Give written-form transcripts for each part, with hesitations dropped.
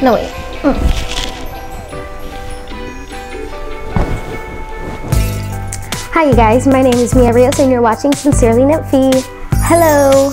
No, wait. Hi you guys, my name is Mia Rios and you're watching Sincerely Nymphy. Hello.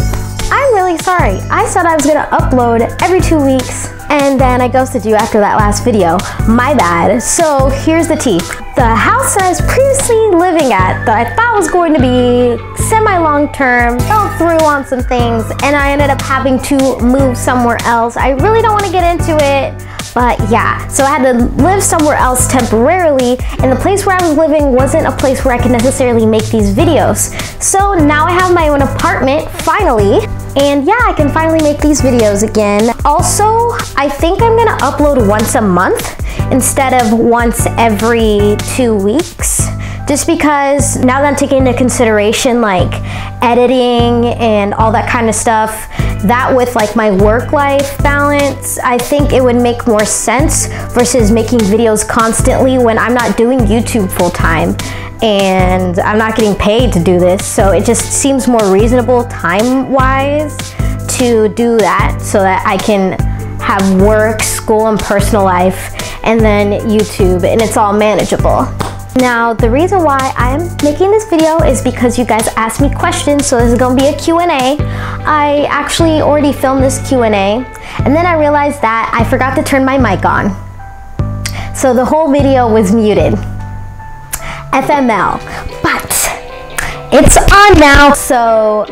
I'm really sorry. I said I was gonna upload every 2 weeks and then I ghosted you after that last video. My bad. So here's the tea. The house that I was previously living at that I thought was going to be semi-long-term fell through on some things and I ended up having to move somewhere else. I really don't want to get into it, but yeah. So I had to live somewhere else temporarily and the place where I was living wasn't a place where I could necessarily make these videos. So now I have my own apartment, finally. And yeah, I can finally make these videos again. Also, I think I'm gonna upload once a month instead of once every 2 weeks. Just because now that I'm taking into consideration like editing and all that kind of stuff, that with like my work-life balance, I think it would make more sense versus making videos constantly when I'm not doing YouTube full-time and I'm not getting paid to do this. So it just seems more reasonable time-wise to do that so that I can have work, school, and personal life, and then YouTube, and it's all manageable. Now, the reason why I'm making this video is because you guys asked me questions, so this is gonna be a Q&A. I actually already filmed this Q&A, and then I realized that I forgot to turn my mic on. So the whole video was muted. FML, but it's on now, so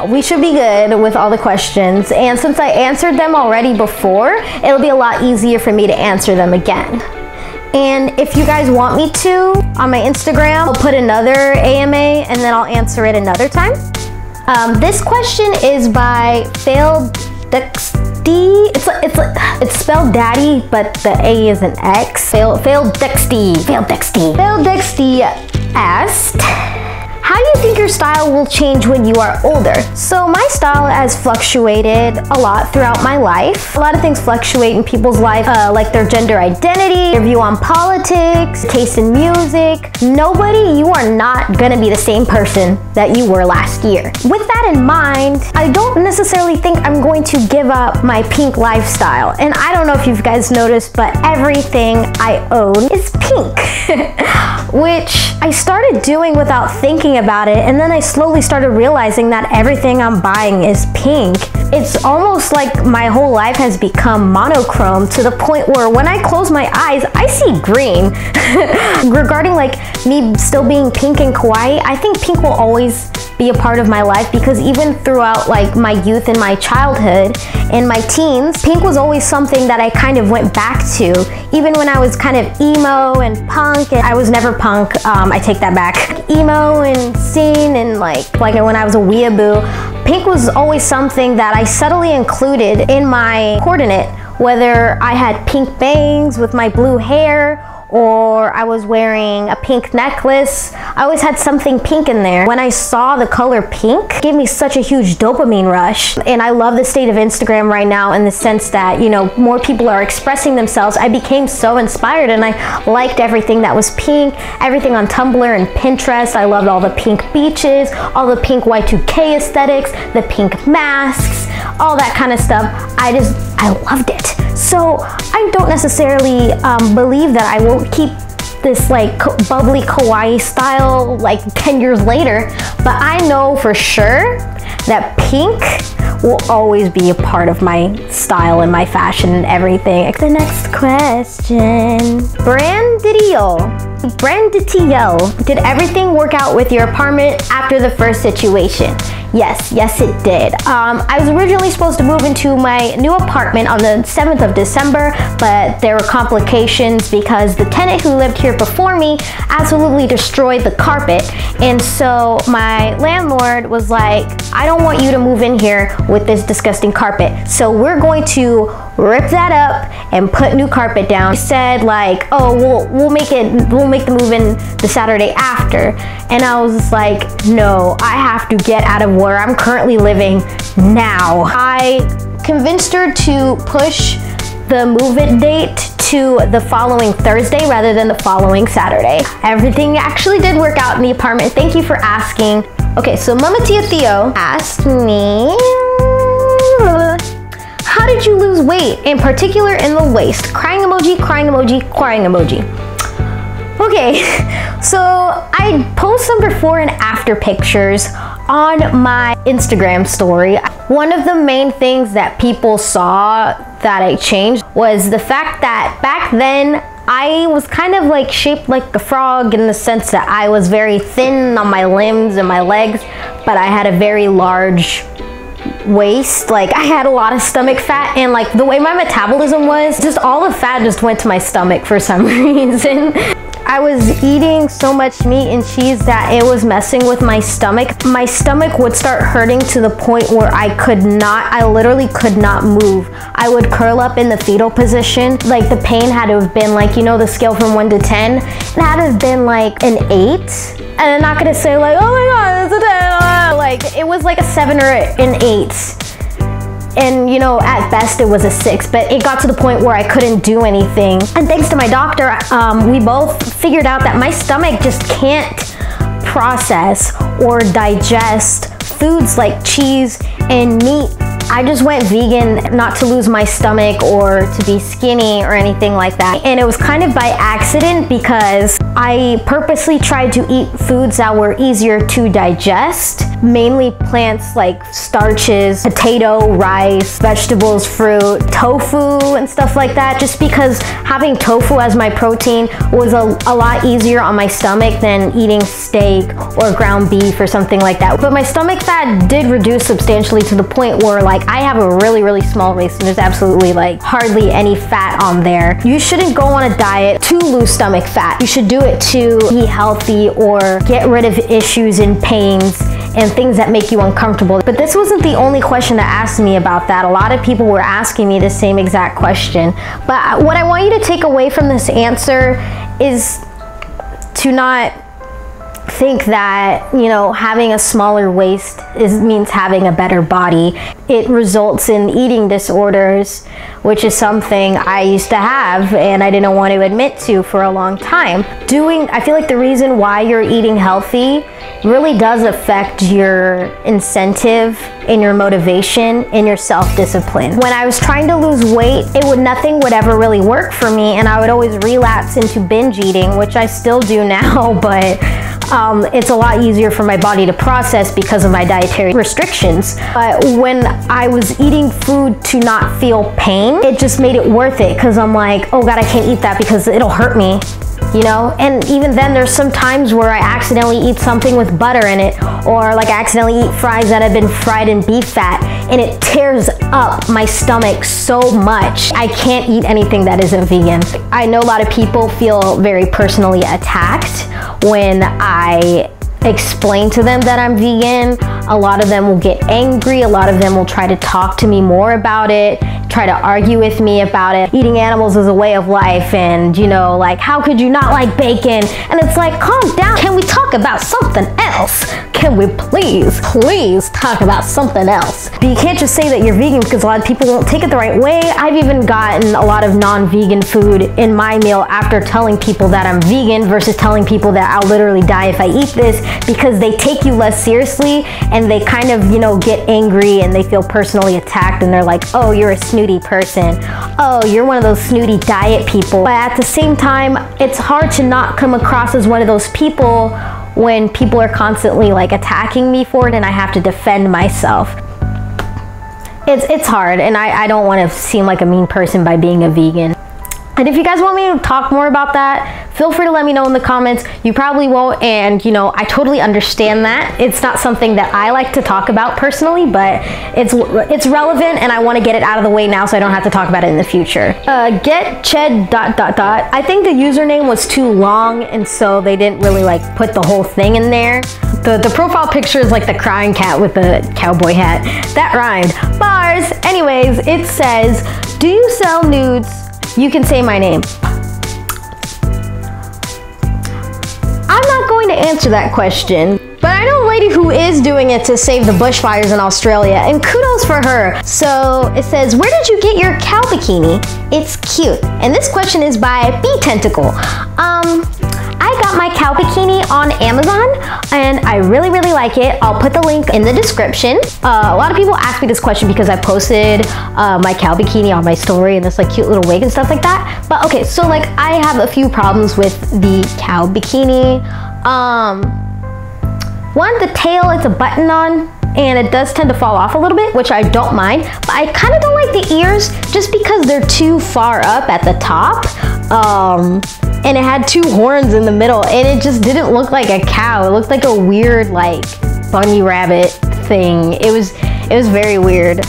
we should be good with all the questions. And since I answered them already before, it'll be a lot easier for me to answer them again. And if you guys want me to, on my Instagram, I'll put another AMA and then I'll answer it another time. This question is by Failed Dexty. It's spelled daddy, but the A is an X. Failed Dexty asked, how do you think your style will change when you are older? So my style has fluctuated a lot throughout my life. A lot of things fluctuate in people's life, like their gender identity, their view on politics, taste in music. You are not gonna be the same person that you were last year. With that in mind, I don't necessarily think I'm going to give up my pink lifestyle. And I don't know if you guys noticed, but everything I own is pink, which I started doing without thinking about it, and then I slowly started realizing that everything I'm buying is pink. It's almost like my whole life has become monochrome to the point where when I close my eyes, I see green. Regarding like me still being pink and kawaii, I think pink will always be a part of my life because even throughout like my youth and my childhood and my teens, pink was always something that I kind of went back to. Even when I was kind of emo and punk, and I was never punk, I take that back. Emo and scene and like when I was a weeaboo, pink was always something that I subtly included in my coordinate, whether I had pink bangs with my blue hair or I was wearing a pink necklace. I always had something pink in there. When I saw the color pink, it gave me such a huge dopamine rush. And I love the state of Instagram right now in the sense that, you know, more people are expressing themselves. I became so inspired and I liked everything that was pink, everything on Tumblr and Pinterest. I loved all the pink beaches, all the pink Y2K aesthetics, the pink masks, all that kind of stuff. I loved it. So I don't necessarily believe that I will keep this like bubbly kawaii style like 10 years later, but I know for sure that pink will always be a part of my style and my fashion and everything. The next question. Branditiel, did everything work out with your apartment after the first situation? Yes, it did. I was originally supposed to move into my new apartment on the 7th of December, but there were complications because the tenant who lived here before me absolutely destroyed the carpet. And so my landlord was like, I don't want you to move in here with this disgusting carpet. So we're going to rip that up and put new carpet down. He said like, oh, we'll make the move in the Saturday after. And I was just like, no, I have to get out of where I'm currently living now. I convinced her to push the move-in date to the following Thursday rather than the following Saturday. Everything actually did work out in the apartment. Thank you for asking. Okay, so Mama Tia Theo asked me, how did you lose weight, in particular in the waist? Crying emoji, crying emoji, crying emoji. Okay, so I post some before and after pictures on my Instagram story. One of the main things that people saw that I changed was the fact that back then I was kind of like shaped like a frog, in the sense that I was very thin on my limbs and my legs, but I had a very large waist. Like I had a lot of stomach fat, and like the way my metabolism was, just all the fat just went to my stomach for some reason. I was eating so much meat and cheese that it was messing with my stomach. My stomach would start hurting to the point where I literally could not move. I would curl up in the fetal position. Like the pain had to have been like, you know, the scale from 1 to 10, it had to have been like an 8. And I'm not gonna say like, oh my God, it's a 10. Like it was like a 7 or an 8. And you know, at best it was a 6, but it got to the point where I couldn't do anything. And thanks to my doctor, we both figured out that my stomach just can't process or digest foods like cheese and meat. I just went vegan, not to lose my stomach or to be skinny or anything like that. And it was kind of by accident, because I purposely tried to eat foods that were easier to digest, mainly plants like starches, potato, rice, vegetables, fruit, tofu and stuff like that, just because having tofu as my protein was a lot easier on my stomach than eating steak or ground beef or something like that. But my stomach fat did reduce substantially, to the point where like I have a really, really small waist and there's absolutely like hardly any fat on there. You shouldn't go on a diet to lose stomach fat. You should do it to be healthy or get rid of issues and pains and things that make you uncomfortable. But this wasn't the only question that asked me about that. A lot of people were asking me the same exact question. But what I want you to take away from this answer is to not think that, you know, having a smaller waist means having a better body. It results in eating disorders, which is something I used to have and I didn't want to admit to for a long time. I feel like the reason why you're eating healthy really does affect your incentive and your motivation and your self-discipline. When I was trying to lose weight, nothing would ever really work for me, and I would always relapse into binge eating, which I still do now, but it's a lot easier for my body to process because of my dietary restrictions. But when I was eating food to not feel pain, it just made it worth it, because I'm like, oh God, I can't eat that because it'll hurt me, you know? And even then, there's some times where I accidentally eat something with butter in it, or like I accidentally eat fries that have been fried in beef fat, and it tears up my stomach so much. I can't eat anything that isn't vegan. I know a lot of people feel very personally attacked when I explain to them that I'm vegan. A lot of them will get angry. A lot of them will try to talk to me more about it, try to argue with me about it. Eating animals is a way of life, and you know, like, how could you not like bacon? And it's like, calm down. Can we talk about something else? Can we please talk about something else? But you can't just say that you're vegan, because a lot of people won't take it the right way. I've even gotten a lot of non-vegan food in my meal after telling people that I'm vegan, versus telling people that I'll literally die if I eat this, because they take you less seriously and they kind of, you know, get angry and they feel personally attacked, and they're like, oh, you're a snooty person. Oh, you're one of those snooty diet people. But at the same time, it's hard to not come across as one of those people when people are constantly like attacking me for it and I have to defend myself. It's hard, and I don't want to seem like a mean person by being a vegan. And if you guys want me to talk more about that, feel free to let me know in the comments. You probably won't, and you know, I totally understand that. It's not something that I like to talk about personally, but it's relevant, and I want to get it out of the way now so I don't have to talk about it in the future. Get_ched ... I think the username was too long, and so they didn't really like put the whole thing in there. The profile picture is like the crying cat with the cowboy hat. That rhymed. Bars. Anyways, it says, do you sell nudes? You can say my name. I'm not going to answer that question, but I know a lady who is doing it to save the bushfires in Australia, and kudos for her. So it says, where did you get your cow bikini? It's cute. And this question is by B Tentacle. I I got my cow bikini on Amazon and I really like it. I'll put the link in the description. A lot of people ask me this question because I posted my cow bikini on my story and this like cute little wig and stuff like that. But okay, so like I have a few problems with the cow bikini. One, the tail, it's a button on and it does tend to fall off a little bit, which I don't mind, but I kind of don't like the ears just because they're too far up at the top. And it had two horns in the middle and it just didn't look like a cow. It looked like a weird like bunny rabbit thing. It was very weird.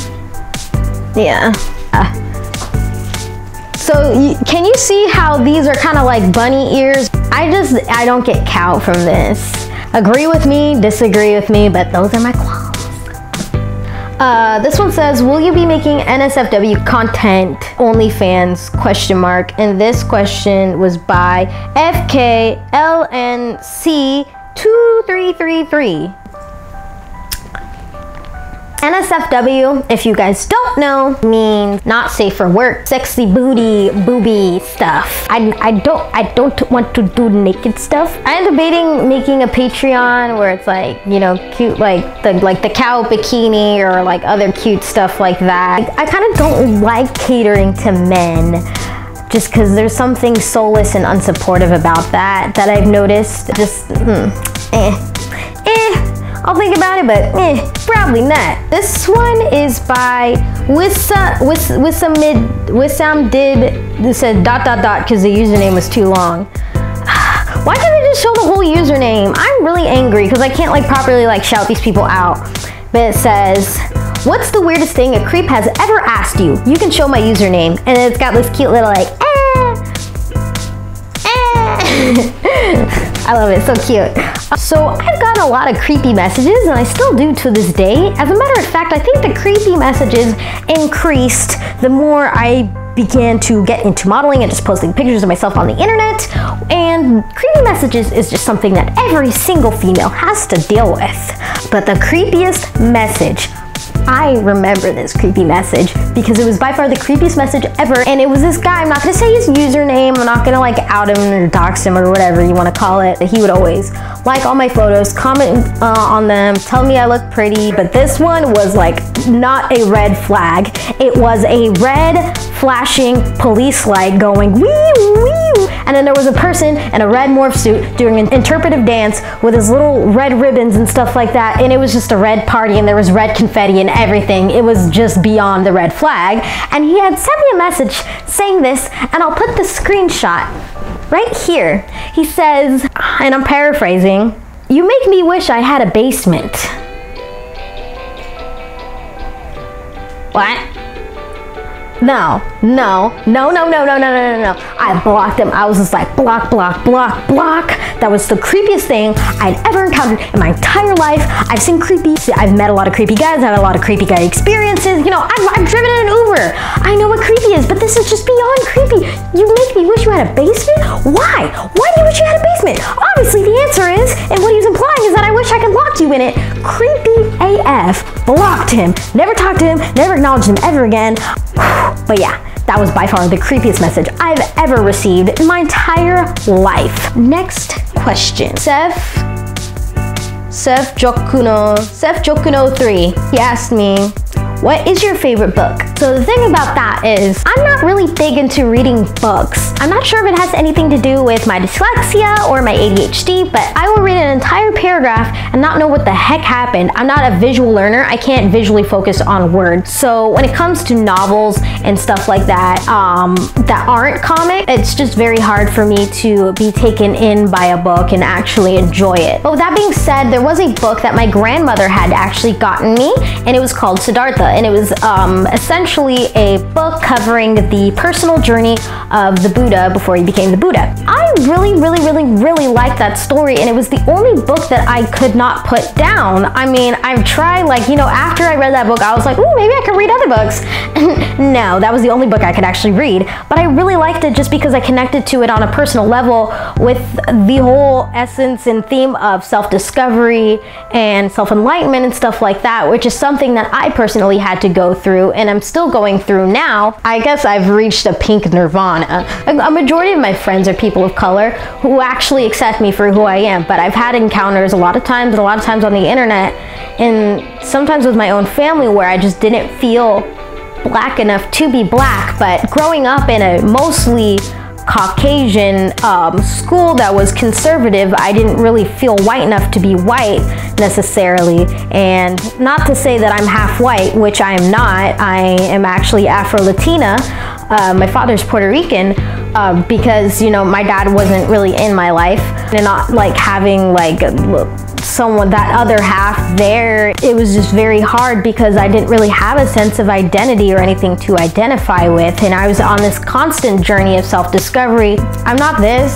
Yeah. So can you see how these are kind of like bunny ears? I don't get cow from this. Agree with me, disagree with me, but those are my qualms. This one says, will you be making NSFW content OnlyFans ? And this question was by FKLNC2333. NSFW, if you guys don't know, means not safe for work, sexy booby stuff. I don't want to do naked stuff. I'm debating making a Patreon where it's like, you know, cute, like the cow bikini or like other cute stuff like that. I kind of don't like catering to men just because there's something soulless and unsupportive about that I've noticed. Just, I'll think about it, but probably not. This one is by Wissam did said ... because the username was too long. Why can't they just show the whole username? I'm really angry because I can't like properly like shout these people out. But it says, what's the weirdest thing a creep has ever asked you? You can show my username. And it's got this cute little like, I love it, so cute. So I've gotten a lot of creepy messages and I still do to this day. As a matter of fact, I think the creepy messages increased the more I began to get into modeling and just posting pictures of myself on the internet. And creepy messages is just something that every single female has to deal with. But the creepiest message, I remember this creepy message because it was by far the creepiest message ever. And it was this guy, I'm not gonna say his username, I'm not gonna like out him or dox him or whatever you wanna call it. He would always like all my photos, comment on them, tell me I look pretty. But this one was like not a red flag. It was a red flashing police light going wee wee. And then there was a person in a red morph suit doing an interpretive dance with his little red ribbons and stuff like that. And it was just a red party and there was red confetti and everything. It was just beyond the red flag. And he had sent me a message saying this, and I'll put the screenshot right here. He says, and I'm paraphrasing, "You make me wish I had a basement." What? No. I blocked him. I was just like, block. That was the creepiest thing I'd ever encountered in my entire life. I've seen creepy, I've met a lot of creepy guys, I've had a lot of creepy guy experiences. You know, I've driven in an Uber. I know what creepy is, but this is just beyond creepy. You make me wish you had a basement? Why? Why do you wish you had a basement? Obviously the answer is, and what he was implying is that I wish I could lock you in it. Creepy AF. Blocked him. Never talked to him, never acknowledged him ever again. But yeah, that was by far the creepiest message I've ever received in my entire life. Next question. Seth Jokuno 3. He asked me, what is your favorite book? So the thing about that is, I'm not really big into reading books. I'm not sure if it has anything to do with my dyslexia or my ADHD, but I will read an entire paragraph and not know what the heck happened. I'm not a visual learner. I can't visually focus on words. So when it comes to novels and stuff like that, that aren't comic, it's just very hard for me to be taken in by a book and actually enjoy it. But with that being said, there was a book that my grandmother had actually gotten me, and it was called Siddhartha. And it was essentially a book covering the personal journey of the Buddha before he became the Buddha. I really liked that story, and it was the only book that I could not put down. I mean, I've tried, like, you know, after I read that book, I was like, ooh, maybe I could read other books. No, that was the only book I could actually read. But I really liked it just because I connected to it on a personal level with the whole essence and theme of self-discovery and self-enlightenment and stuff like that, which is something that I personally had to go through, and I'm still going through now. I guess I I've reached a pink nirvana. A majority of my friends are people of color who actually accept me for who I am, but I've had encounters a lot of times on the internet, and sometimes with my own family, where I just didn't feel black enough to be black. But growing up in a mostly Caucasian school that was conservative, I didn't really feel white enough to be white necessarily. And not to say that I'm half white, which I am not. I am actually Afro-Latina. My father's Puerto Rican, because, you know, my dad wasn't really in my life, and not like having like someone, that other half there, it was just very hard because I didn't really have a sense of identity or anything to identify with. And I was on this constant journey of self-discovery. I'm not this,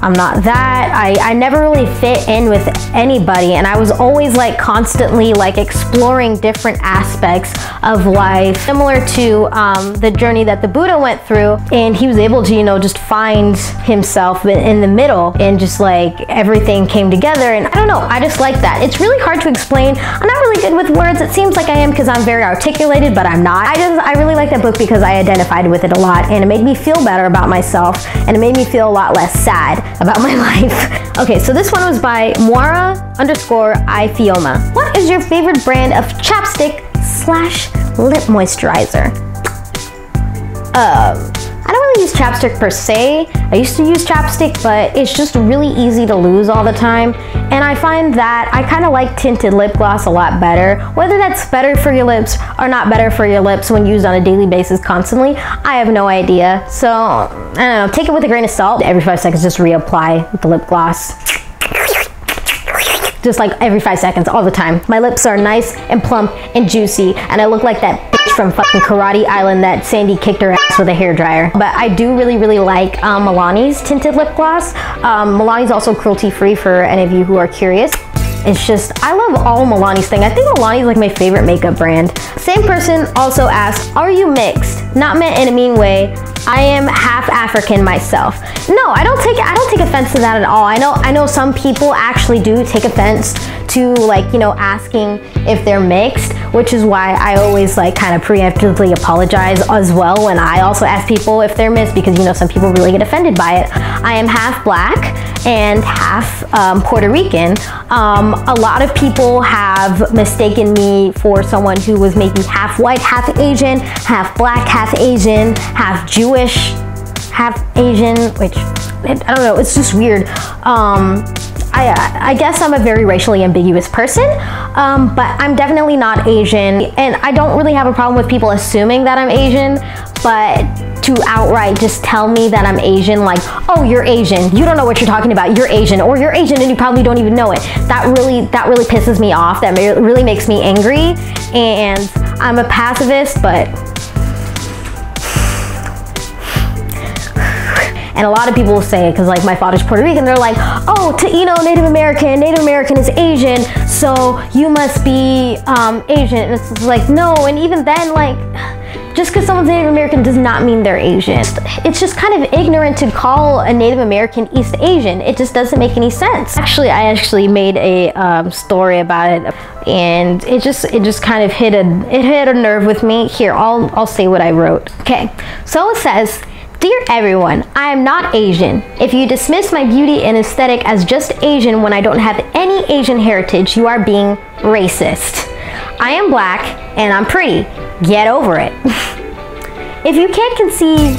I'm not that. I never really fit in with anybody, and I was always like constantly like exploring different aspects of life, similar to the journey that the Buddha went through, and he was able to, you know, just find himself in the middle, and just like everything came together. And I don't know, I just like that. It's really hard to explain. I'm not really good with words. It seems like I am because I'm very articulated, but I'm not. I really like that book because I identified with it a lot, and it made me feel better about myself, and it made me feel a lot less sad about my life. Okay, so this one was by Moira_Ifioma. What is your favorite brand of chapstick / lip moisturizer? I don't really use chapstick per se. I used to use chapstick, but it's just really easy to lose all the time. And I find that I kind of like tinted lip gloss a lot better. Whether that's better for your lips or not better for your lips when used on a daily basis constantly, I have no idea. So, I don't know, take it with a grain of salt. Every 5 seconds, just reapply the lip gloss. Just like every 5 seconds, all the time. My lips are nice and plump and juicy, and I look like that bitch from fucking Karate Island that Sandy kicked her ass with a hairdryer. But I do really like Milani's tinted lip gloss. Milani's also cruelty-free for any of you who are curious. It's just, I love all Milani's thing. I think Milani's like my favorite makeup brand. Same person also asked, are you mixed? Not meant in a mean way. I am half African myself. No, I don't take offense to that at all. I know some people actually do take offense to, like, you know, asking if they're mixed, which is why I always like kind of preemptively apologize as well when I also ask people if they're mixed, because, you know, some people really get offended by it. I am half black and half Puerto Rican. A lot of people have mistaken me for someone who was maybe half white, half Asian, half black, half Asian, half Jewish, half Asian, which, I don't know, it's just weird. I guess I'm a very racially ambiguous person, but I'm definitely not Asian, and I don't really have a problem with people assuming that I'm Asian, but to outright just tell me that I'm Asian, like, oh, you're Asian, you don't know what you're talking about, you're Asian, or you're Asian and you probably don't even know it. That really pisses me off. That really makes me angry, and I'm a pacifist, but and a lot of people will say it because, like, my father's Puerto Rican, they're like, oh, you know, Native American is Asian, so you must be Asian. And it's like, no, and even then, like, just because someone's Native American does not mean they're Asian. It's just kind of ignorant to call a Native American East Asian. It just doesn't make any sense. Actually, I actually made a story about it, and it just kind of hit a nerve with me. Here, I'll say what I wrote. Okay, so it says, dear everyone, I am not Asian. If you dismiss my beauty and aesthetic as just Asian when I don't have any Asian heritage, you are being racist. I am black and I'm pretty. Get over it. If you can't conceive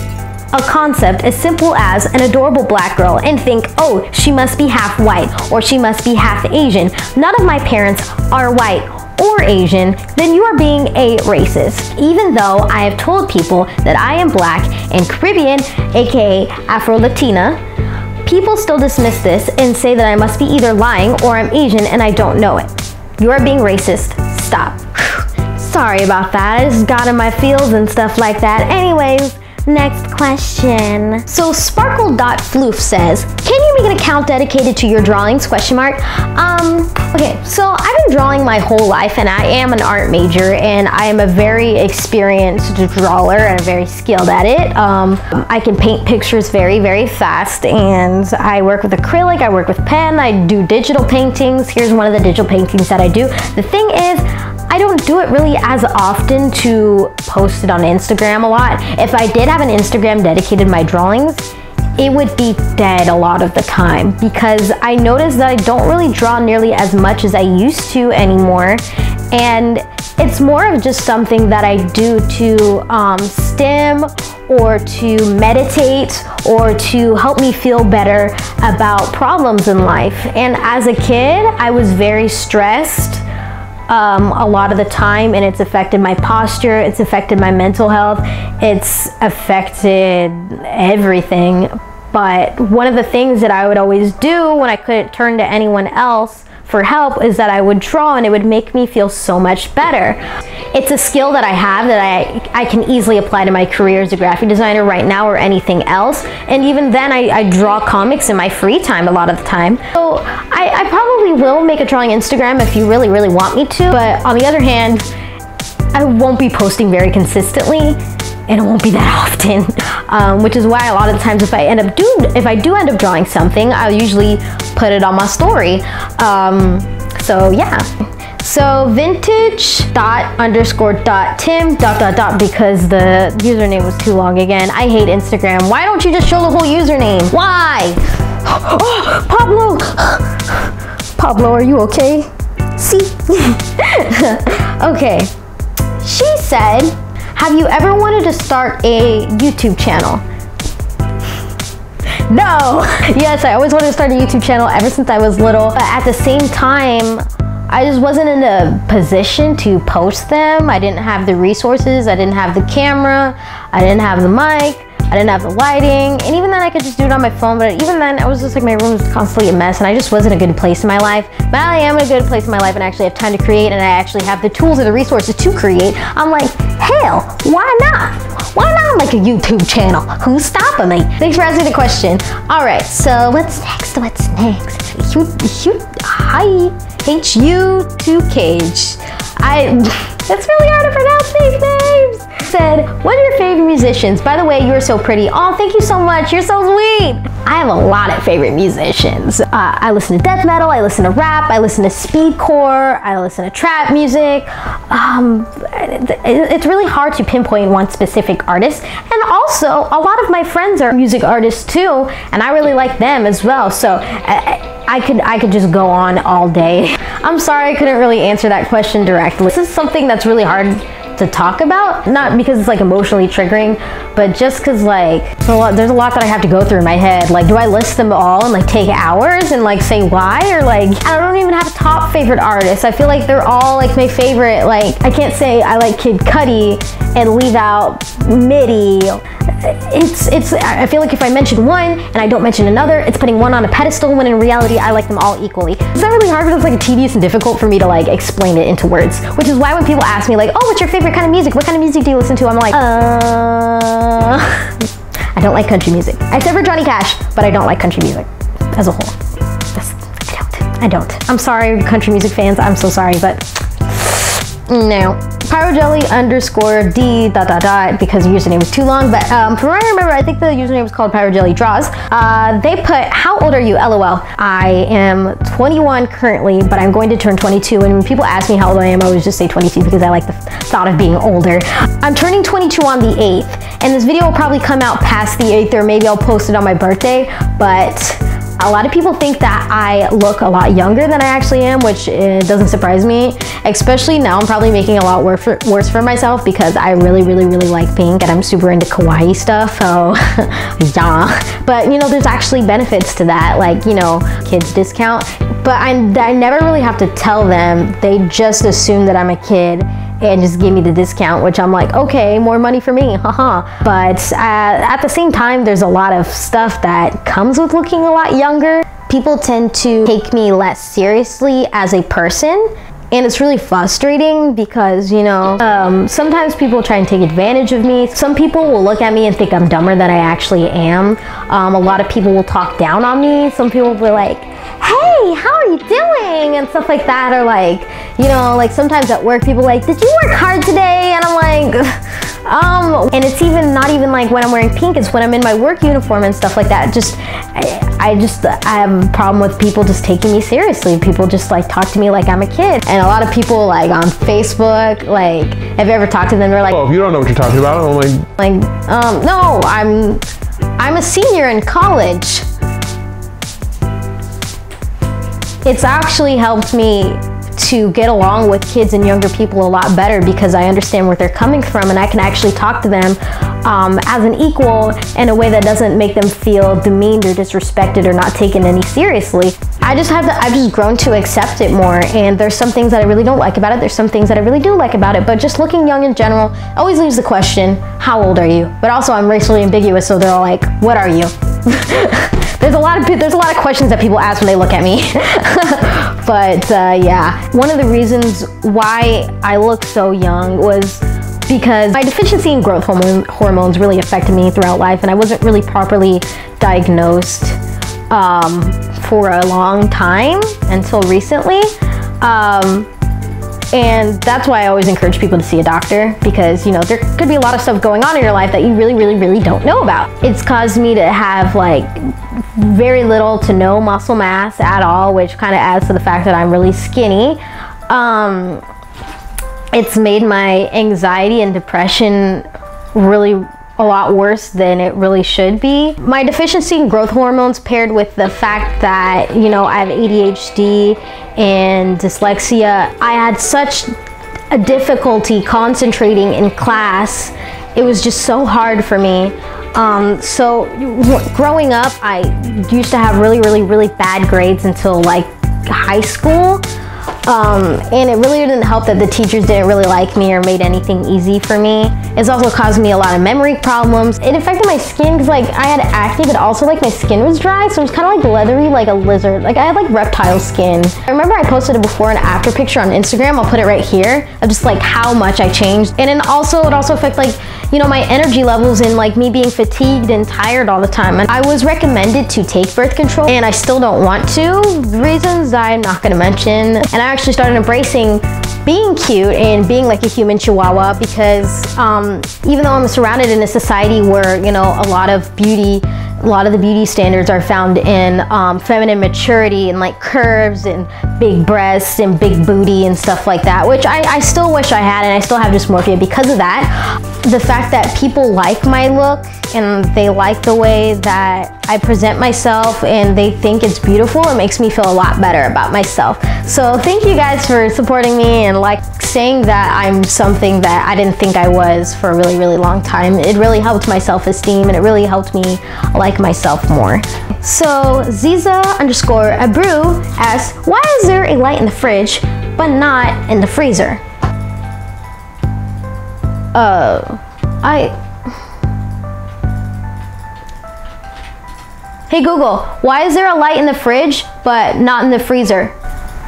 a concept as simple as an adorable black girl and think, oh, she must be half white or she must be half Asian, none of my parents are white or Asian, then you are being a racist. Even though I have told people that I am black and Caribbean, aka Afro-Latina, people still dismiss this and say that I must be either lying or I'm Asian and I don't know it. You are being racist. Stop. Sorry about that. I just got in my feels and stuff like that. Anyways, next question. So Sparkle.Floof says, can you make an account dedicated to your drawings, question mark? Okay, so I've been drawing my whole life, and I am an art major, and I am a very experienced drawer and very skilled at it. I can paint pictures very fast, and I work with acrylic, I work with pen, I do digital paintings. Here's one of the digital paintings that I do. The thing is, I don't do it really as often to post it on Instagram a lot. If I did have an Instagram dedicated to my drawings, it would be dead a lot of the time because I noticed that I don't really draw nearly as much as I used to anymore. And it's more of just something that I do to stim or to meditate or to help me feel better about problems in life. And as a kid, I was very stressed a lot of the time, and it's affected my posture, it's affected my mental health, it's affected everything. But one of the things that I would always do when I couldn't turn to anyone else for help is that I would draw, and it would make me feel so much better. It's a skill that I have that I can easily apply to my career as a graphic designer right now or anything else. And even then I draw comics in my free time a lot of the time. So I probably will make a drawing Instagram if you really, really want me to. But on the other hand, I won't be posting very consistently, and it won't be that often, which is why a lot of the times if I do end up drawing something, I'll usually put it on my story. So yeah. So vintage._.tim ... because the username was too long again. I hate Instagram. Why don't you just show the whole username? Why? Oh, Pablo! Pablo, are you okay? See? Okay. She said, have you ever wanted to start a YouTube channel? No! Yes, I always wanted to start a YouTube channel ever since I was little. But at the same time, I just wasn't in a position to post them. I didn't have the resources, I didn't have the camera, I didn't have the mic, I didn't have the lighting, and even then I could just do it on my phone, but even then I was just like, my room was constantly a mess and I just wasn't a good place in my life. Now I am in a good place in my life and I actually have time to create, and I actually have the tools or the resources to create. I'm like, hell, why not? Why not make a YouTube channel? Who's stopping me? Thanks for asking the question. All right, so what's next? What's next? Hi, HU2Cage. It's really hard to pronounce these names. Said, what are your favorite musicians? By the way, you're so pretty. Oh, thank you so much. You're so sweet. I have a lot of favorite musicians. I listen to death metal, I listen to rap, I listen to speedcore, I listen to trap music. It's really hard to pinpoint one specific artist. And also, a lot of my friends are music artists too, and I really like them as well. So I could just go on all day. I'm sorry I couldn't really answer that question directly. This is something that's really hard to talk about, not because it's like emotionally triggering, but just because like there's a lot that I have to go through in my head. Like, do I list them all and like take hours and like say why? Or like, I don't even have a top favorite artist. I feel like they're all like my favorite. Like, I can't say I like Kid Cudi and leave out MIDI. I feel like if I mention one and I don't mention another, it's putting one on a pedestal, when in reality I like them all equally. It's not really hard, but it's like tedious and difficult for me to like explain it into words, which is why when people ask me like, oh, what's your favorite kind of music? What kind of music do you listen to? I'm like, I don't like country music. Except for Johnny Cash, but I don't like country music as a whole. I don't. I'm sorry, country music fans, I'm so sorry, but no. Pyrojelly _D ... because the username was too long, but from what I remember, I think the username was called Pyrojelly Draws. They put, how old are you? LOL. I am 21 currently, but I'm going to turn 22, and when people ask me how old I am, I always just say 22 because I like the thought of being older. I'm turning 22 on the 8th, and this video will probably come out past the 8th, or maybe I'll post it on my birthday, but a lot of people think that I look a lot younger than I actually am, which doesn't surprise me. Especially now, I'm probably making a lot worse for myself because I really, really, really like pink and I'm super into kawaii stuff, so yeah. But you know, there's actually benefits to that, like, you know, kids discount. But I never really have to tell them. They just assume that I'm a kid and just give me the discount, which I'm like, okay, more money for me, haha. But at the same time, there's a lot of stuff that comes with looking a lot younger. People tend to take me less seriously as a person, and it's really frustrating because, you know, sometimes people try and take advantage of me. Some people will look at me and think I'm dumber than I actually am. A lot of people will talk down on me. Some people will be like, hey, hey, how are you doing? And stuff like that. Or like, you know, like sometimes at work, people are like, did you work hard today? And I'm like, and it's even not even like when I'm wearing pink, it's when I'm in my work uniform and stuff like that. I have a problem with people just taking me seriously. People just like talk to me like I'm a kid. And a lot of people like on Facebook, like, have you ever talked to them? They're like, oh, if you don't know what you're talking about, I'm like, no, I'm a senior in college. It's actually helped me to get along with kids and younger people a lot better because I understand where they're coming from and I can actually talk to them as an equal in a way that doesn't make them feel demeaned or disrespected or not taken any seriously. I've just grown to accept it more, and there's some things that I really don't like about it, there's some things that I really do like about it, but just looking young in general always leaves the question, how old are you? But also I'm racially ambiguous, so they're all like, what are you? There's a lot of questions that people ask when they look at me. But yeah, one of the reasons why I look so young was because my deficiency in growth hormones really affected me throughout life, and I wasn't really properly diagnosed for a long time until recently. And that's why I always encourage people to see a doctor, because, you know, there could be a lot of stuff going on in your life that you really don't know about. It's caused me to have like very little to no muscle mass at all, which kind of adds to the fact that I'm really skinny. It's made my anxiety and depression really a lot worse than it really should be. My deficiency in growth hormones paired with the fact that, you know, I have ADHD and dyslexia, I had such a difficulty concentrating in class. It was just so hard for me. So growing up, I used to have really bad grades until like high school. And it really didn't help that the teachers didn't really like me or made anything easy for me. It's also caused me a lot of memory problems. It affected my skin because like I had acne, but also like my skin was dry, so it was kind of like leathery, like a lizard. Like I had like reptile skin. I remember I posted a before and after picture on Instagram. I'll put it right here of just like how much I changed. And then also it also affected like, you know, my energy levels and like me being fatigued and tired all the time. And I was recommended to take birth control, and I still don't want to. Reasons I'm not gonna mention. And I actually started embracing being cute and being like a human chihuahua, because even though I'm surrounded in a society where, you know, a lot of the beauty standards are found in feminine maturity and like curves and big breasts and big booty and stuff like that, which I still wish I had, and I still have dysmorphia because of that. The fact that people like my look and they like the way that I present myself and they think it's beautiful, it makes me feel a lot better about myself. So thank you guys for supporting me and like saying that I'm something that I didn't think I was for a really long time. It really helped my self-esteem, and it really helped me like myself more. So Ziza_Abru asks, why is there a light in the fridge but not in the freezer? Hey Google, why is there a light in the fridge but not in the freezer?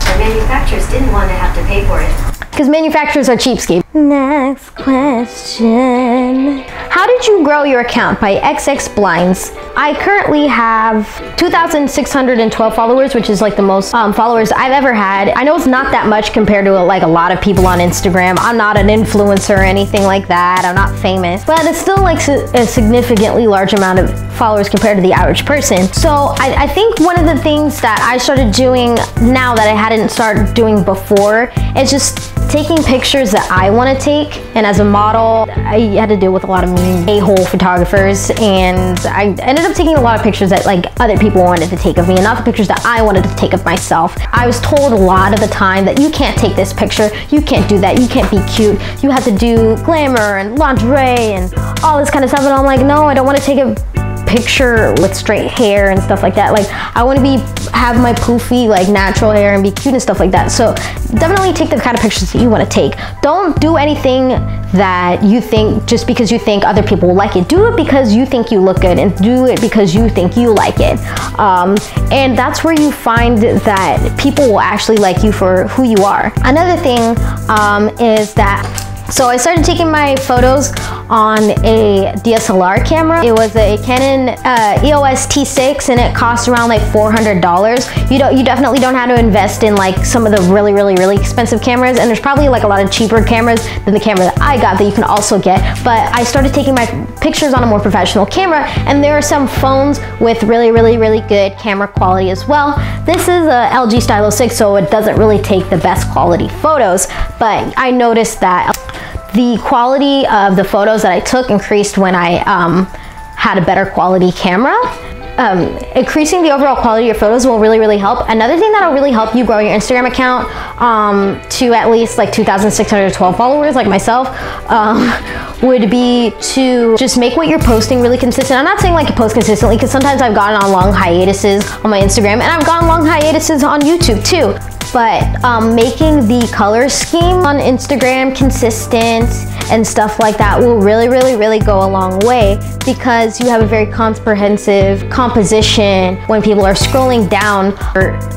The manufacturers didn't want to have to pay for it. Because manufacturers are cheapskates. Next question. How did you grow your account? By XX Blinds. I currently have 2,612 followers, which is like the most followers I've ever had. I know it's not that much compared to like a lot of people on Instagram. I'm not an influencer or anything like that. I'm not famous, but it's still like a significantly large amount of followers compared to the average person. So I think one of the things that I started doing now that I hadn't started doing before is just taking pictures that I want to take. And as a model, I had to deal with a lot of mean a-hole photographers, and I ended up taking a lot of pictures that like other people wanted to take of me and not the pictures that I wanted to take of myself. I was told a lot of the time that you can't take this picture, you can't do that, you can't be cute, you have to do glamour and lingerie and all this kind of stuff, and I'm like, no, I don't want to take a picture with straight hair and stuff like that. Like I want to have my poofy like natural hair and be cute and stuff like that. So definitely take the kind of pictures that you want to take. Don't do anything that you think just because you think other people will like it. Do it because you think you look good, and do it because you think you like it. And that's where you find that people will actually like you for who you are. Another thing is that So I started taking my photos on a DSLR camera. It was a Canon EOS T6 and it cost around like $400. You definitely don't have to invest in like some of the really expensive cameras, and there's probably like a lot of cheaper cameras than the camera that I got that you can also get. But I started taking my pictures on a more professional camera, and there are some phones with really good camera quality as well. This is a LG Stylo 6, so it doesn't really take the best quality photos, but I noticed that the quality of the photos that I took increased when I had a better quality camera. Increasing the overall quality of your photos will really help. Another thing that'll really help you grow your Instagram account to at least like 2,612 followers like myself would be to just make what you're posting really consistent. I'm not saying like you post consistently, because sometimes I've gotten on long hiatuses on my Instagram, and I've gone long hiatuses on YouTube too. But making the color scheme on Instagram consistent and stuff like that will really go a long way, because you have a very comprehensive composition when people are scrolling down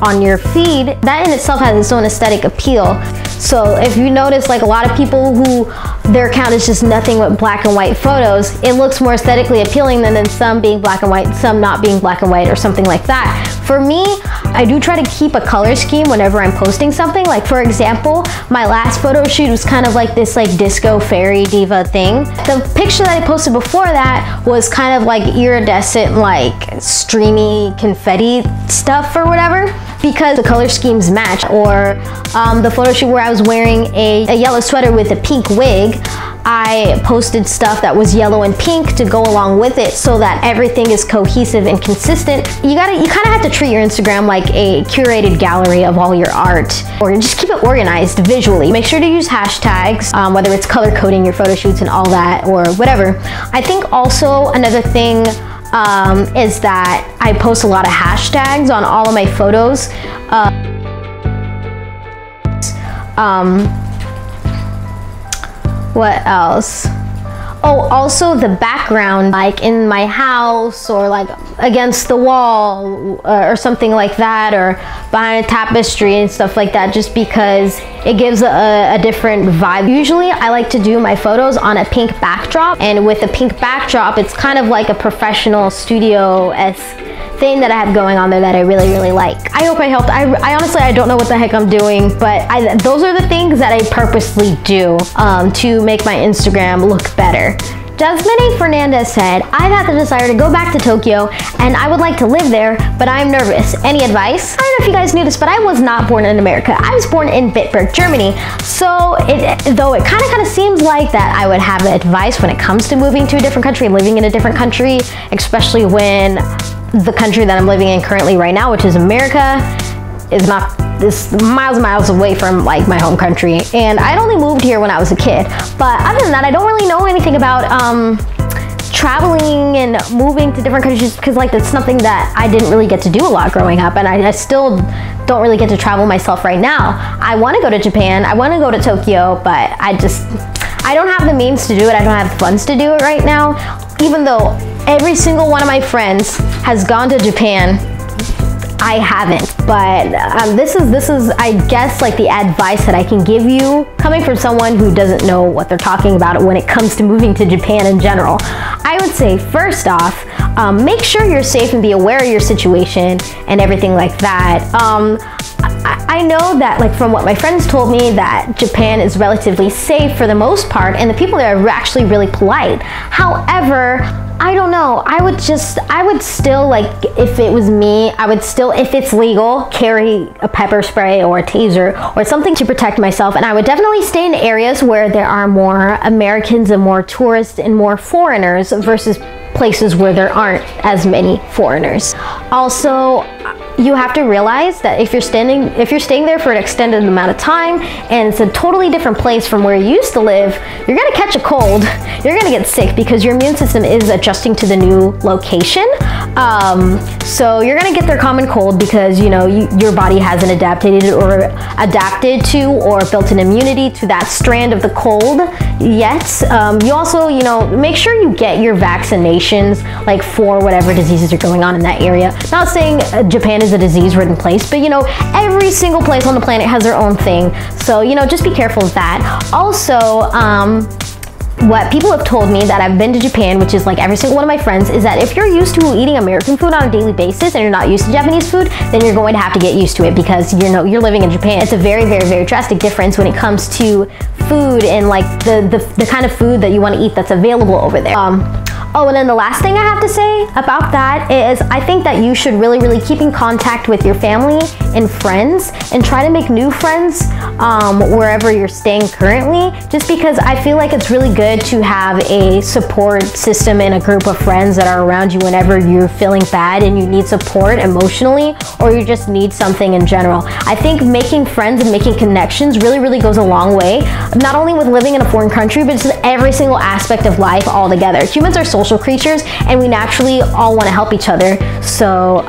on your feed. That in itself has its own aesthetic appeal. So if you notice, like a lot of people who their account is just nothing but black and white photos, it looks more aesthetically appealing than some being black and white, some not being black and white, or something like that. For me, I do try to keep a color scheme whenever I'm posting something. Like for example, my last photo shoot was kind of like this like disco fairy diva thing. The picture that I posted before that was kind of like iridescent, like streamy confetti stuff or whatever, because the color schemes match. Or the photo shoot where I was wearing a yellow sweater with a pink wig, I posted stuff that was yellow and pink to go along with it, so that everything is cohesive and consistent. You kind of have to treat your Instagram like a curated gallery of all your art, or just keep it organized visually. Make sure to use hashtags, whether it's color coding your photo shoots and all that, or whatever. I think also another thing is that I post a lot of hashtags on all of my photos. What else? Oh, also the background, like in my house or like against the wall or something like that, or behind a tapestry and stuff like that, just because it gives a different vibe. Usually I like to do my photos on a pink backdrop, and with a pink backdrop, it's kind of like a professional studio-esque thing that I have going on there that I really like. I hope I helped. I honestly, I don't know what the heck I'm doing, but those are the things that I purposely do to make my Instagram look better. Jasmine Fernandez said, I've had the desire to go back to Tokyo and I would like to live there, but I'm nervous. Any advice? I don't know if you guys knew this, but I was not born in America. I was born in Bitburg, Germany. So though it kind of seems like that I would have advice when it comes to moving to a different country, living in a different country, especially when the country that I'm living in currently right now, which is America, is miles away from like my home country, and I'd only moved here when I was a kid. But other than that, I don't really know anything about traveling and moving to different countries, because like that's something that I didn't really get to do a lot growing up, and I still don't really get to travel myself right now. I want to go to Japan, I want to go to Tokyo, but I don't have the means to do it. I don't have the funds to do it right now, even though every single one of my friends has gone to Japan. I haven't, but this is I guess like the advice that I can give you, coming from someone who doesn't know what they're talking about when it comes to moving to Japan in general. I would say first off, make sure you're safe and be aware of your situation and everything like that. I know that, like from what my friends told me, that Japan is relatively safe for the most part, and the people there are actually really polite. However, I don't know, I would still, like, if it was me, I would still, if it's legal, carry a pepper spray or a taser or something to protect myself. And I would definitely stay in areas where there are more Americans and more tourists and more foreigners versus places where there aren't as many foreigners. Also, you have to realize that if you're staying there for an extended amount of time and it's a totally different place from where you used to live, you're gonna catch a cold, you're gonna get sick, because your immune system is adjusting to the new location. So you're gonna get their common cold because, you know, your body hasn't adapted to or built an immunity to that strand of the cold yet. You also, you know, make sure you get your vaccinations, like for whatever diseases are going on in that area. Not saying Japan Japan is a disease-ridden place, but you know, every single place on the planet has their own thing. So, you know, just be careful of that. Also, what people have told me that I've been to Japan, which is like every single one of my friends, is that if you're used to eating American food on a daily basis and you're not used to Japanese food, then you're going to have to get used to it because you're living in Japan. It's a very, very, very drastic difference when it comes to food and like the kind of food that you want to eat that's available over there. Oh, and then the last thing I have to say about that is I think that you should really, really keep in contact with your family and friends and try to make new friends wherever you're staying currently, just because I feel like it's really good to have a support system and a group of friends that are around you whenever you're feeling bad and you need support emotionally, or you just need something in general. I think making friends and making connections really, really goes a long way, not only with living in a foreign country, but just every single aspect of life altogether. Humans are social creatures and we naturally all want to help each other. So,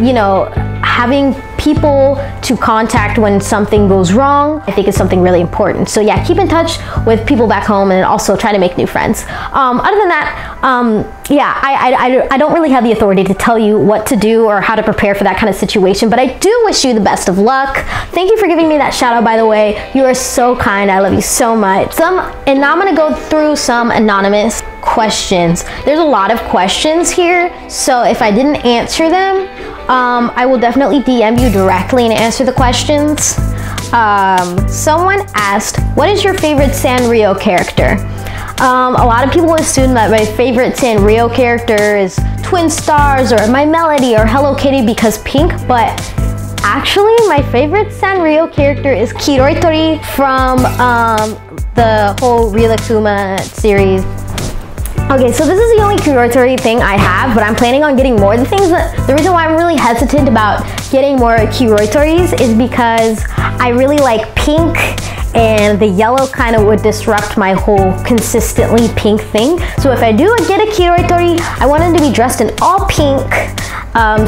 you know, having people to contact when something goes wrong, I think is something really important. So yeah, keep in touch with people back home and also try to make new friends. Other than that, yeah, I don't really have the authority to tell you what to do or how to prepare for that kind of situation, but I do wish you the best of luck. Thank you for giving me that shout out, by the way. You are so kind. I love you so much. And now I'm gonna go through some anonymous questions. There's a lot of questions here, so if I didn't answer them, I will definitely DM you directly and answer the questions. Someone asked, what is your favorite Sanrio character? A lot of people assume that my favorite Sanrio character is Twin Stars or My Melody or Hello Kitty because pink, but actually my favorite Sanrio character is Kiroitori from the whole Rilakuma series. Okay, so this is the only Kiroitori thing I have, but I'm planning on getting more. The reason why I'm really hesitant about getting more Kiroitoris is because I really like pink, and the yellow kind of would disrupt my whole consistently pink thing. So if I do get a Kiroitori, I want him to be dressed in all pink.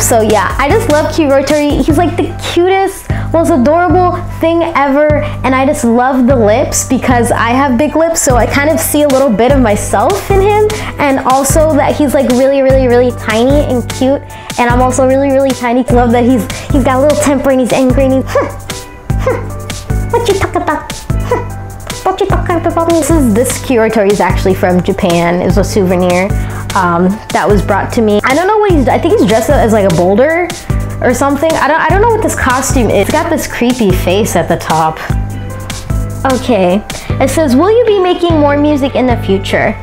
So yeah, I just love Kiroitori. He's like the cutest, most adorable thing ever, and I just love the lips because I have big lips, so I kind of see a little bit of myself in him, and also that he's like really, really, really tiny and cute, and I'm also really, really tiny. I love that he's got a little temper and he's angry and he's what you talk about? What you talking about me? This Kiroitori is actually from Japan. It's a souvenir that was brought to me. I don't know what I think he's dressed up as like a boulder or something. I don't know what this costume is. It's got this creepy face at the top. Okay, it says, will you be making more music in the future?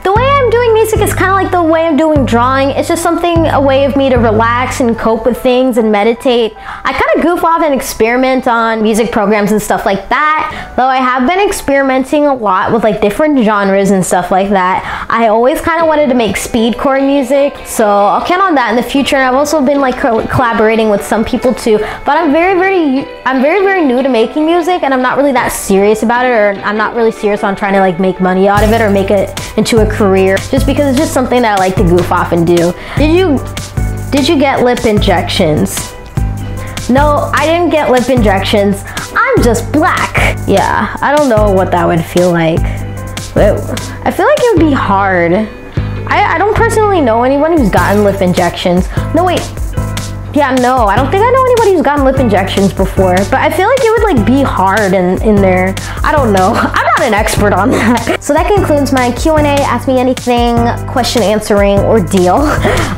The way I'm doing music is kind of like the way I'm doing drawing. It's just a way of me to relax and cope with things and meditate. I kind of goof off and experiment on music programs and stuff like that, though I have been experimenting a lot with like different genres and stuff like that. I always kind of wanted to make speedcore music, so I'll count on that in the future. And I've also been like collaborating with some people too, but I'm very, very new to making music, and I'm not really that serious about it, or I'm not really serious on trying to like make money out of it or make it into a career, just because it's just something that I like to goof off and do. Did you get lip injections? No, I didn't get lip injections. I'm just black. Yeah, I don't know what that would feel like. But I feel like it would be hard. I don't personally know anyone who's gotten lip injections. No, wait. Yeah, no, I don't think I know anybody who's gotten lip injections before, but I feel like it would like be hard in there. I don't know. I'm not an expert on that. So that concludes my Q&A, ask me anything, question answering ordeal.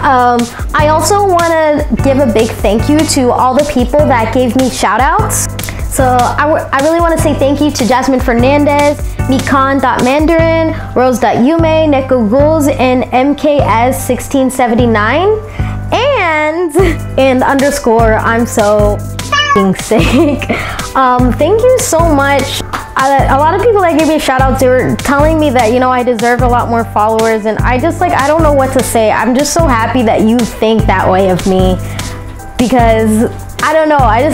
I also want to give a big thank you to all the people that gave me shout outs. So I really want to say thank you to Jasmine Fernandez, Mikan.Mandarin, Rose.Yume, Neko Ghouls, and MKS1679. And underscore I'm so sick. Thank you so much. A lot of people that gave me shout outs, they were telling me that, you know, I deserve a lot more followers, and I just like, I don't know what to say. I'm just so happy that you think that way of me, because I don't know, I'm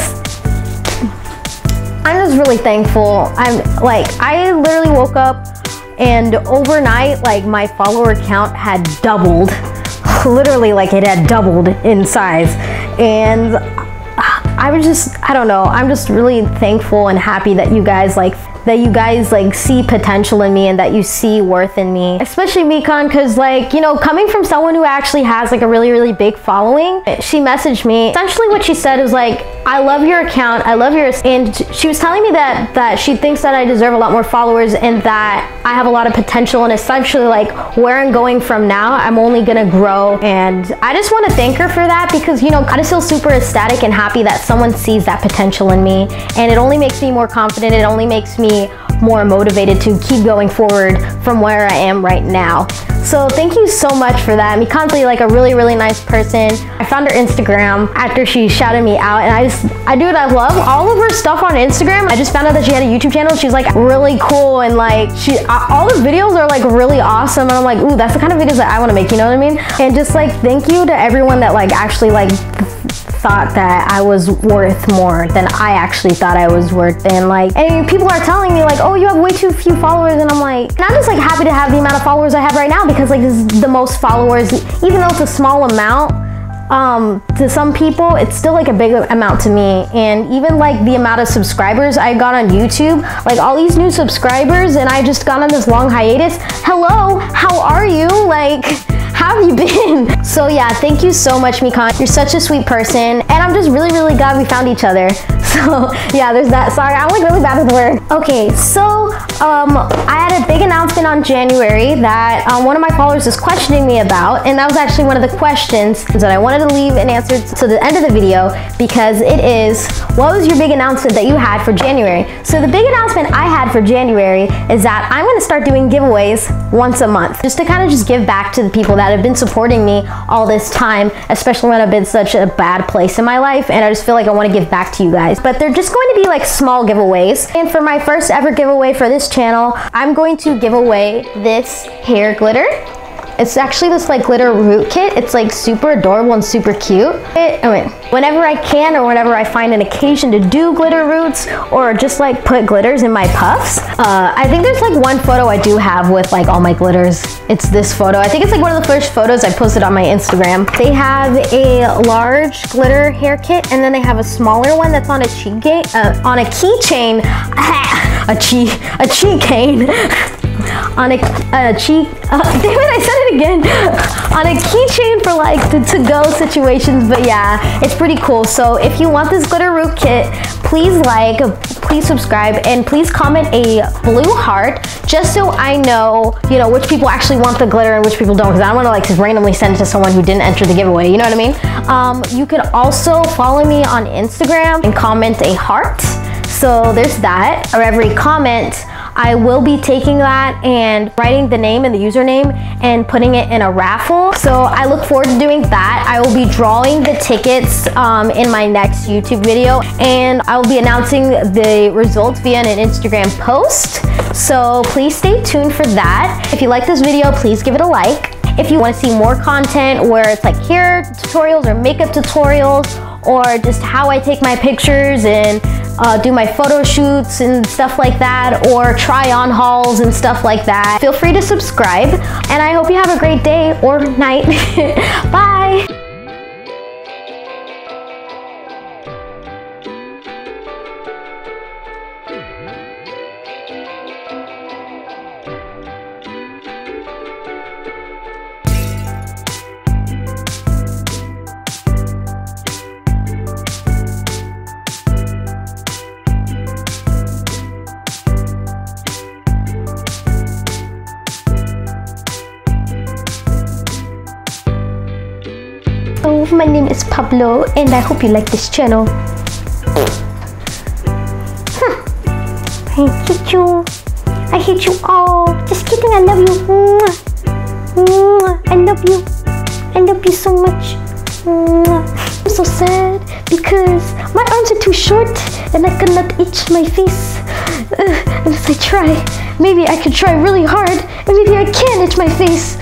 just really thankful. I literally woke up and overnight, like, my follower count had doubled. Literally, like, it had doubled in size. And I don't know, I'm just really thankful and happy that you guys like see potential in me and that you see worth in me, especially Mikan, because like, you know, coming from someone who actually has like a really big following, she messaged me. Essentially what she said was like, I love your account, I love yours, and she was telling me that she thinks that I deserve a lot more followers and that I have a lot of potential, and essentially like where I'm going from now, I'm only gonna grow. And I just want to thank her for that, because you know, I just feel super ecstatic and happy that someone sees that potential in me, and it only makes me more confident, it only makes me more motivated to keep going forward from where I am right now. So thank you so much for that. Mikan's like a really nice person. I found her Instagram after she shouted me out, and I love all of her stuff on Instagram. I just found out that she had a YouTube channel. She's like really cool, and like all the videos are like really awesome, and I'm like, ooh, that's the kind of videos that I want to make, you know what I mean? And just like thank you to everyone that like actually like thought that I was worth more than I actually thought I was worth. And people are telling me like, oh, you have way too few followers, and I'm like, and I'm just like happy to have the amount of followers I have right now, because like this is the most followers, even though it's a small amount to some people, it's still like a big amount to me. And even like the amount of subscribers I got on YouTube, like all these new subscribers, and I just got on this long hiatus. Hello, how are you? Like, how have you been? So yeah, thank you so much, Mikan. You're such a sweet person, and I'm just really glad we found each other. So yeah, there's that. Sorry, I'm like really bad with the word. Okay, so I had a big announcement on January that one of my followers was questioning me about, and that was actually one of the questions that I wanted to leave an answer to the end of the video, because it is, what was your big announcement that you had for January? So the big announcement I had for January is that I'm gonna start doing giveaways once a month, just to kind of just give back to the people that have been supporting me all this time, especially when I've been such a bad place in my life, and I just feel like I want to give back to you guys. But they're just going to be like small giveaways. And for my first ever giveaway for this channel, I'm going to give away this hair glitter. It's actually this like glitter root kit. It's like super adorable and super cute. Whenever I can, or whenever I find an occasion to do glitter roots, or just like put glitters in my puffs. I think there's like one photo I do have with like all my glitters. It's this photo. I think it's like one of the first photos I posted on my Instagram. They have a large glitter hair kit, and then they have a smaller one that's on a keychain. A keychain. On a damn it, I said it again. On a keychain for like the to-go situations. But yeah, it's pretty cool. So if you want this glitter root kit, please like, please subscribe, and please comment a blue heart, just so I know, you know, which people actually want the glitter and which people don't, because I don't want to like just randomly send it to someone who didn't enter the giveaway, you know what I mean? You could also follow me on Instagram and comment a heart. So there's that. For every comment, I will be taking that and writing the name and the username and putting it in a raffle. So I look forward to doing that. I will be drawing the tickets in my next YouTube video, and I will be announcing the results via an Instagram post. So please stay tuned for that. If you like this video, please give it a like. If you want to see more content where it's like hair tutorials or makeup tutorials, or just how I take my pictures and do my photo shoots and stuff like that, or try on hauls and stuff like that, feel free to subscribe, and I hope you have a great day or night. Bye. So my name is Pablo, and I hope you like this channel. I hate you. I hate you all. Just kidding, I love you. I love you. I love you so much. I'm so sad because my arms are too short and I cannot itch my face. Unless I try. Maybe I could try really hard, and maybe I can itch my face.